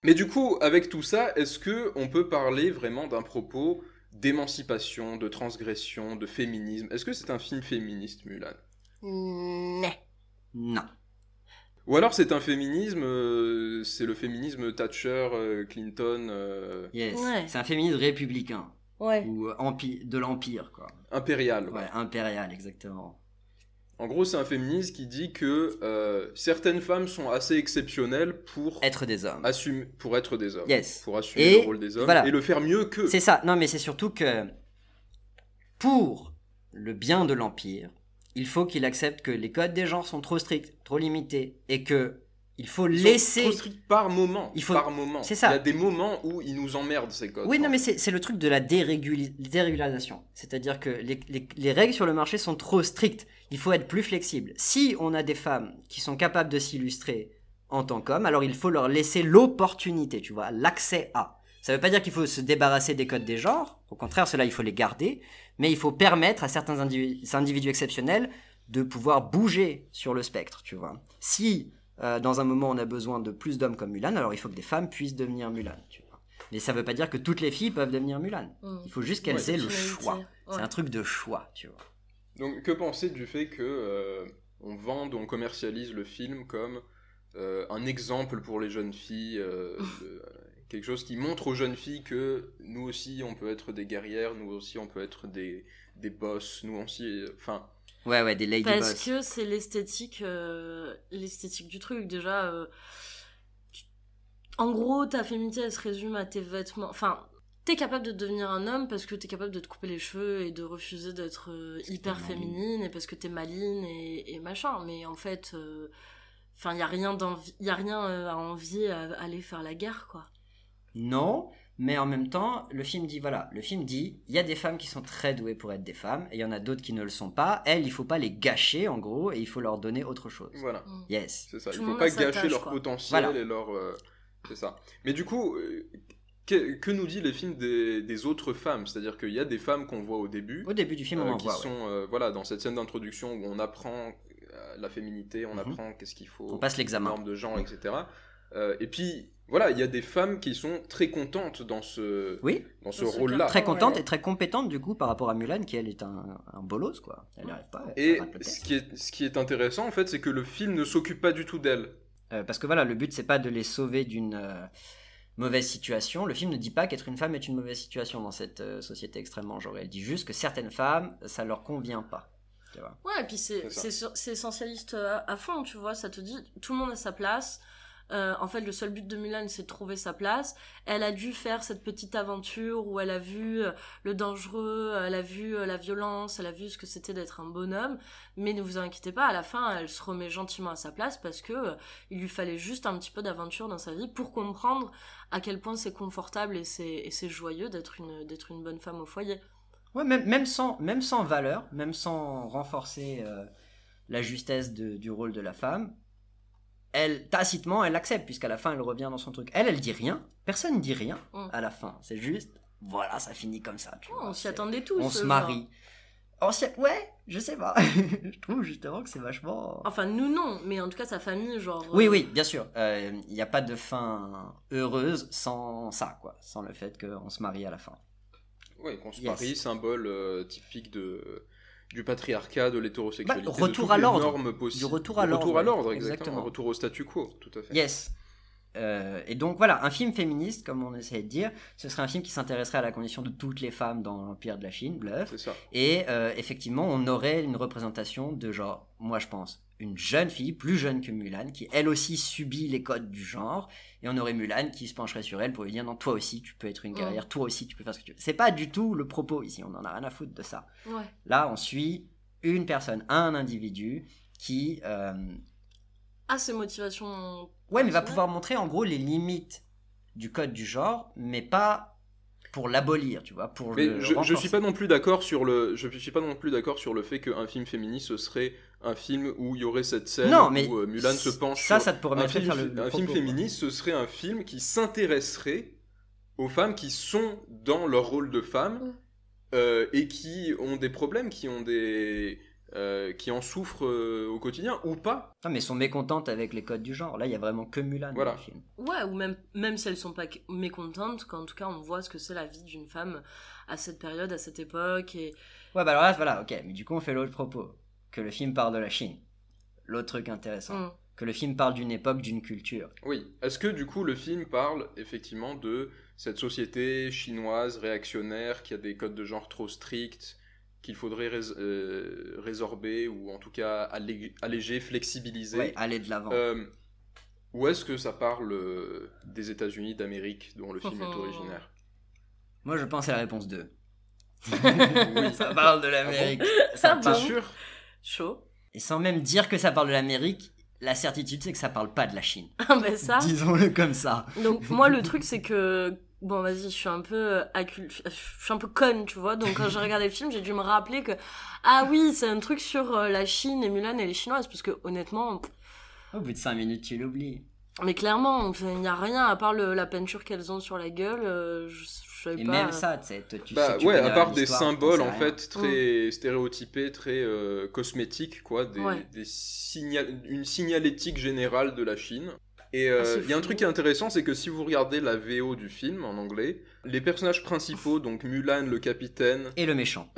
Mais du coup, avec tout ça, est-ce que on peut parler vraiment d'un propos d'émancipation, de transgression, de féminisme? Est-ce que c'est un film féministe, Mulan? Ne. Non. Ou alors c'est un féminisme, c'est le féminisme Thatcher, Clinton, Yes. Ouais. C'est un féminisme républicain. Ouais. Ou de l'Empire, quoi. impérial. Ouais, impérial, exactement. En gros, c'est un féminisme qui dit que certaines femmes sont assez exceptionnelles pour Être des hommes. pour être des hommes, Yes. pour assumer Et le rôle des hommes voilà. et le faire mieux qu'eux. C'est ça. Non, mais c'est surtout que pour le bien de l'Empire, il faut qu'il accepte que les codes des genres sont trop stricts, trop limités, et que il faut Ils laisser... sont trop stricts par moment. Il faut- Par moment. C'est ça. Il y a des moments où ils nous emmerdent ces codes. Oui, non, mais c'est le truc de la dérégularisation. C'est-à-dire que les règles sur le marché sont trop strictes. Il faut être plus flexible. Si on a des femmes qui sont capables de s'illustrer en tant qu'hommes, alors il faut leur laisser l'opportunité, tu vois, l'accès à. Ça ne veut pas dire qu'il faut se débarrasser des codes des genres. Au contraire, cela, il faut les garder. Mais il faut permettre à certains individus exceptionnels de pouvoir bouger sur le spectre, tu vois. Si, dans un moment, on a besoin de plus d'hommes comme Mulan, alors il faut que des femmes puissent devenir Mulan, tu vois. Mais ça veut pas dire que toutes les filles peuvent devenir Mulan. Il faut juste qu'elles Ouais. aient le Personnalité. choix. Ouais. C'est un truc de choix, tu vois. Donc, que penser du fait que on vende, on commercialise le film comme un exemple pour les jeunes filles, quelque chose qui montre aux jeunes filles que nous aussi on peut être des guerrières, nous aussi on peut être des boss, nous aussi, enfin, Ouais, des lady Parce boss. que c'est l'esthétique du truc. Déjà, en gros, ta féminité, elle se résume à tes vêtements. Enfin, t'es capable de devenir un homme parce que t'es capable de te couper les cheveux et de refuser d'être hyper t'es maligne. féminine et parce que t'es maligne et machin. Mais en fait, enfin, y a rien à envier à aller faire la guerre, quoi. Non, mais en même temps, le film dit, il y a des femmes qui sont très douées pour être des femmes, et il y en a d'autres qui ne le sont pas. Elles, il faut pas les gâcher, en gros, et il faut leur donner autre chose. voilà, Yes. c'est ça. Tout Il le faut monde pas a sa gâcher tâche, leur quoi. potentiel Voilà. et leur, c'est ça. Mais du coup, que nous dit les films des autres femmes? C'est-à-dire qu'il y a des femmes qu'on voit au début. Au début du film, on en qui voit, sont voilà, dans cette scène d'introduction où on apprend la féminité, on apprend qu'est-ce qu'il faut, On passe l'examen. normes de genre, etc. Et puis voilà, il y a des femmes qui sont très contentes dans ce Oui, dans ce Dans ce rôle-là. très Ouais. contente et très compétente, du coup, par rapport à Mulan, qui, elle, est un bolos, quoi. Elle n'arrive pas. Et elle rate le test. ce qui est intéressant en fait, c'est que le film ne s'occupe pas du tout d'elle. Parce que voilà, le but, c'est pas de les sauver d'une mauvaise situation. Le film ne dit pas qu'être une femme est une mauvaise situation dans cette société extrêmement genrée. Elle dit juste que certaines femmes, ça leur convient pas. Tu vois. Ouais, et puis C'est ça. c'est essentialiste à fond, tu vois, ça te dit, tout le monde a sa place. En fait, le seul but de Mulan, c'est de trouver sa place. Elle a dû faire cette petite aventure où elle a vu le dangereux, elle a vu la violence, elle a vu ce que c'était d'être un bonhomme. Mais ne vous inquiétez pas, à la fin, elle se remet gentiment à sa place parce que il lui fallait juste un petit peu d'aventure dans sa vie pour comprendre à quel point c'est confortable et c'est joyeux d'être une bonne femme au foyer. Ouais, même sans valeur, même sans renforcer la justesse du rôle de la femme, elle, tacitement, elle l'accepte, puisqu'à la fin, elle revient dans son truc. Elle dit rien. Personne ne dit rien à la fin. C'est juste, voilà, ça finit comme ça. Tu vois. On s'y attendait tous. On se genre. marie. Ouais, je sais pas. Je trouve justement que c'est vachement... Enfin, nous non, mais en tout cas, sa famille, genre. Oui, bien sûr. Il n'y a pas de fin heureuse sans ça, quoi. Sans le fait qu'on se marie à la fin. Oui, qu'on se Yes. marie, symbole typique du patriarcat, de l'hétérosexualité, Bah, retour de toutes à les l'ordre. normes possibles. Du retour à l'ordre, exactement. exactement. Retour au statu quo, tout à fait. Yes. Et donc voilà, un film féministe, comme on essayait de dire, ce serait un film qui s'intéresserait à la condition de toutes les femmes dans l'Empire de la Chine, bluff. C'est ça. Et effectivement, on aurait une représentation de genre, moi je pense, une jeune fille, plus jeune que Mulan, qui elle aussi subit les codes du genre, et on aurait Mulan qui se pencherait sur elle pour lui dire non, toi aussi tu peux être une guerrière, toi aussi tu peux faire ce que tu veux. C'est pas du tout le propos ici, on en a rien à foutre de ça. Ouais. Là, on suit une personne, un individu qui... Ah, ses motivations. Ouais, mais va personnelles. pouvoir montrer en gros les limites du code du genre, mais pas pour l'abolir, tu vois, pour Mais le je renforcer. suis pas non plus d'accord sur le fait qu'un film féministe ce serait un film où il y aurait cette scène Non, mais où Mulan se penche ça, sur ça te permettrait de faire le un film propos, quoi. féministe, ce serait un film qui s'intéresserait aux femmes qui sont dans leur rôle de femme et qui ont des problèmes, qui ont des qui en souffrent au quotidien, ou pas. Non, mais sont mécontentes avec les codes du genre. Là, il y a vraiment que Mulan Voilà. dans le film. Ouais, ou même si elles sont pas mécontentes, qu'en tout cas on voit ce que c'est la vie d'une femme à cette période, à cette époque. Et... Ouais, bah alors là, voilà, ok. Mais du coup, on fait l'autre propos. Que le film parle de la Chine. L'autre truc intéressant. Que le film parle d'une époque, d'une culture. Oui. Est-ce que du coup le film parle effectivement de cette société chinoise réactionnaire qui a des codes de genre trop stricts, qu'il faudrait résorber ou en tout cas alléger, flexibiliser, Ouais, aller de l'avant. ou est-ce que ça parle des États-Unis d'Amérique dont le film est originaire? Moi, je pense à la réponse 2. Oui. Ça parle de l'Amérique. Ah T'es bon sûr? Chaud. Et sans même dire que ça parle de l'Amérique, la certitude, c'est que ça parle pas de la Chine. Ah ben ça. Disons-le comme ça. Donc moi le truc c'est que bon vas-y je suis un peu je suis un peu conne tu vois, donc quand j'ai regardé le film j'ai dû me rappeler que ah oui c'est un truc sur la Chine et Mulan et les Chinoises, parce que honnêtement Au bout de 5 minutes, tu l'oublies. mais clairement il n'y a rien à part la peinture qu'elles ont sur la gueule, je savais Et pas. même ça, tu sais, tu Bah sais, tu ouais, connais à part des l'histoire, t'en symboles sais en rien. fait très stéréotypés, très cosmétiques, quoi, Ouais. une signalétique générale de la Chine. Et c'est il y a un fou. truc qui est intéressant, c'est que si vous regardez la VO du film en anglais, les personnages principaux, donc Mulan, le capitaine, Et le méchant.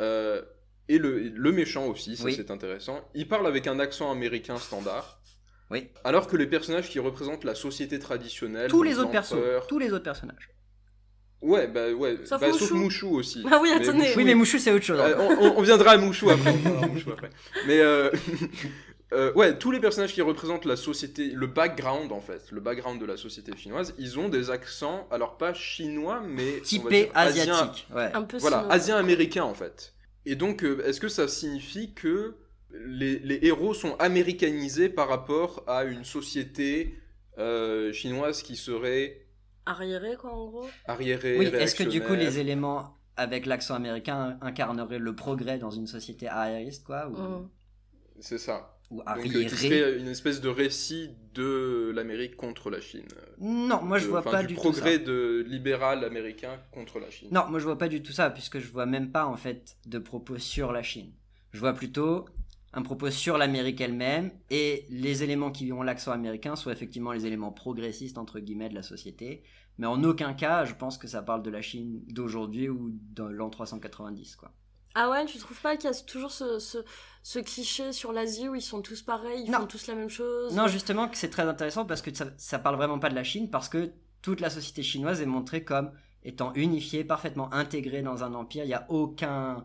et le méchant aussi, ça Oui. c'est intéressant, ils parlent avec un accent américain standard, Oui. alors que les personnages qui représentent la société traditionnelle, Tous donc les autres persos. l'empereur- Tous les autres personnages. Ouais, Sauf sauf Mouchou. Mouchou aussi. Ah oui, Mais attendez. Oui, mais Mouchou, c'est autre chose. on viendra à Mouchou après. Mais ouais, tous les personnages qui représentent la société, le background en fait, le background de la société chinoise, ils ont des accents, alors pas chinois, mais on va Typé dire asien- asiatique. Ouais. Un peu Voilà, sino- asien-américain en fait. Et donc, est-ce que ça signifie que les héros sont américanisés par rapport à une société chinoise qui serait arriéré quoi en gros. arriérée, Oui, est-ce que du coup réactionnaire? les éléments avec l'accent américain incarneraient le progrès dans une société arriériste, quoi, C'est ça. ou Donc, arriérée? qui serait une espèce de récit de l'Amérique contre la Chine. Non, moi je vois pas du du tout ça. progrès de libéral américain contre la Chine. Non, moi je vois pas du tout ça, puisque je vois même pas en fait de propos sur la Chine. Je vois plutôt un propos sur l'Amérique elle-même, et les éléments qui ont l'accent américain sont effectivement les éléments progressistes entre guillemets de la société, mais en aucun cas je pense que ça parle de la Chine d'aujourd'hui ou dans l'an 390 quoi. Ah ouais, tu trouves pas qu'il y a toujours ce cliché sur l'Asie où ils sont tous pareils, ils Non. font tous la même chose? Non, justement que c'est très intéressant parce que ça parle vraiment pas de la Chine, parce que toute la société chinoise est montrée comme étant unifiée, parfaitement intégrée dans un empire. Il y a aucun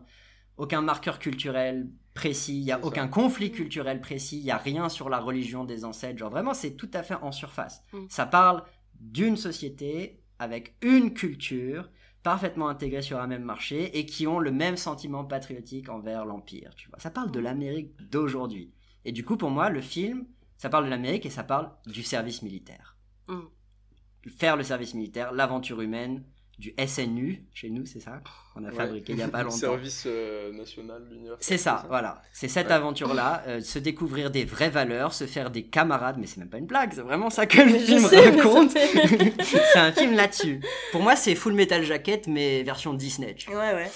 marqueur culturel précis, il y a C'est aucun conflit culturel précis, il y a rien sur la religion des ancêtres. Genre vraiment, c'est tout à fait en surface. Ça parle d'une société avec une culture parfaitement intégrés sur un même marché et qui ont le même sentiment patriotique envers l'Empire, tu vois. Ça parle de l'Amérique d'aujourd'hui. Et du coup, pour moi, le film, ça parle de l'Amérique et ça parle du service militaire. Faire le service militaire, l'aventure humaine, du SNU, chez nous, c'est ça qu'on a fabriqué il n'y a pas longtemps. Service national universel. C'est ça, voilà. C'est cette aventure-là, se découvrir des vraies valeurs, se faire des camarades, mais c'est même pas une blague, c'est vraiment ça que le film raconte. C'est un film là-dessus. Pour moi, c'est Full Metal Jacket, mais version Disney. Ouais, ouais.